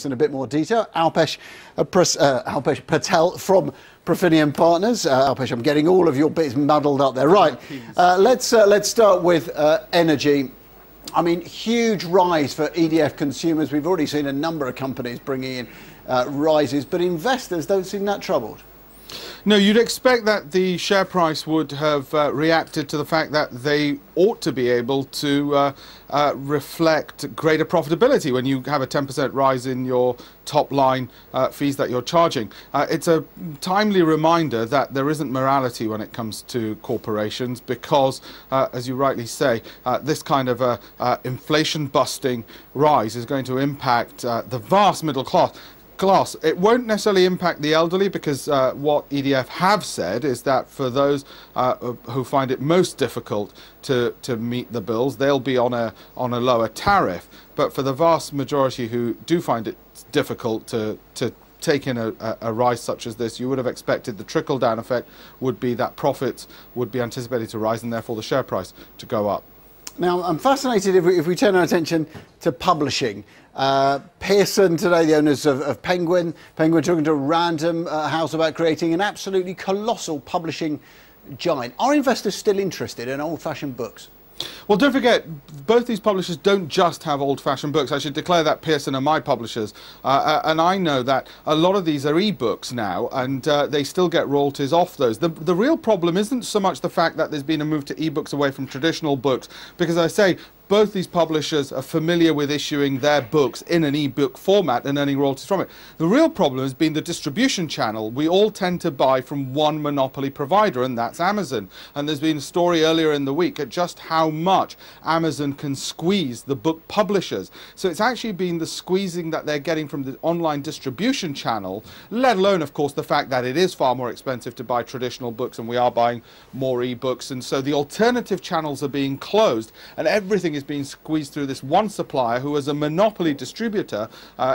In a bit more detail, Alpesh.B.Patel from Profinium Partners. Alpesh, I'm getting all of your bits muddled up there. Right, let's start with energy. I mean, huge rise for EDF consumers. We've already seen a number of companies bringing in rises, but investors don't seem that troubled. No, you'd expect that the share price would have reacted to the fact that they ought to be able to reflect greater profitability when you have a 10% rise in your top line fees that you're charging. It's a timely reminder that there isn't morality when it comes to corporations because, as you rightly say, this kind of inflation-busting rise is going to impact the vast middle class. It won't necessarily impact the elderly because what EDF have said is that for those who find it most difficult to meet the bills, they'll be on a lower tariff. But for the vast majority who do find it difficult to take in a rise such as this, you would have expected the trickle-down effect would be that profits would be anticipated to rise and therefore the share price to go up. Now, I'm fascinated if we turn our attention to publishing. Pearson today, the owners of Penguin talking to Random House about creating an absolutely colossal publishing giant. Are investors still interested in old-fashioned books? Well, don't forget, both these publishers don't just have old-fashioned books. I should declare that Pearson are my publishers. And I know that a lot of these are e-books now, and they still get royalties off those. The real problem isn't so much the fact that there's been a move to e-books away from traditional books, because I say, both these publishers are familiar with issuing their books in an e-book format and earning royalties from it. The real problem has been the distribution channel. We all tend to buy from one monopoly provider, and that's Amazon. And there's been a story earlier in the week at just how much Amazon can squeeze the book publishers. So it's actually been the squeezing that they're getting from the online distribution channel, let alone, of course, the fact that it is far more expensive to buy traditional books and we are buying more e-books. And so the alternative channels are being closed and everything is being squeezed through this one supplier who is a monopoly distributor,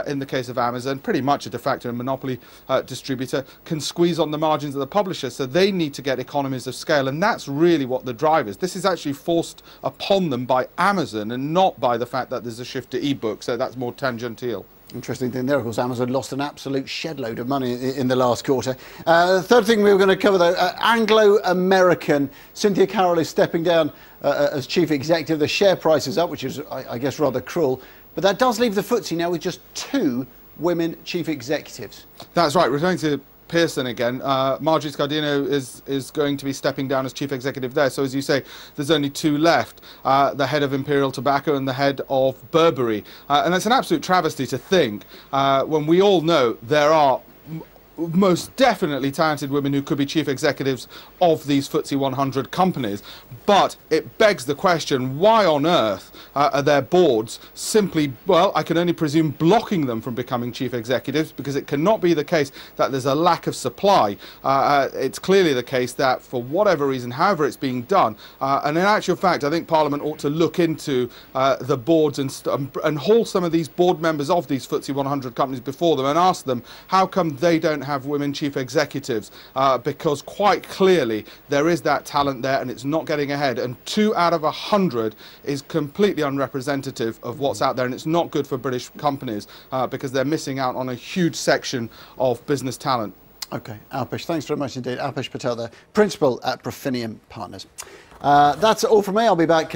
in the case of Amazon, pretty much a de facto monopoly distributor, can squeeze on the margins of the publisher, so they need to get economies of scale, and that's really what the drive is. This is actually forced upon them by Amazon and not by the fact that there's a shift to e-books, so that's more tangential. Interesting thing there, of course, Amazon lost an absolute shed load of money in the last quarter. Third thing we were going to cover, though, Anglo-American. Cynthia Carroll is stepping down as chief executive. The share price is up, which is, I guess, rather cruel. But that does leave the FTSE now with just 2 women chief executives. That's right. Returning to Pearson again, Marjorie Scardino is going to be stepping down as chief executive there. So as you say, there's only 2 left, the head of Imperial Tobacco and the head of Burberry. And it's an absolute travesty to think, when we all know there are most definitely talented women who could be chief executives of these FTSE 100 companies. But it begs the question, why on earth are their boards simply, well, I can only presume, blocking them from becoming chief executives, because it cannot be the case that there's a lack of supply. It's clearly the case that for whatever reason, however it's being done, and in actual fact, I think Parliament ought to look into the boards and haul some of these board members of these FTSE 100 companies before them and ask them, how come they don't have women chief executives? Because quite clearly there is that talent there and it's not getting ahead, and 2 out of 100 is completely unrepresentative of what's out there, and it's not good for British companies because they're missing out on a huge section of business talent. Okay, Alpesh, thanks very much indeed. Alpesh.B.Patel there, principal at Profinium Partners. That's all from me. I'll be back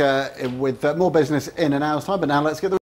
with more business in an hour's time, but now let's get the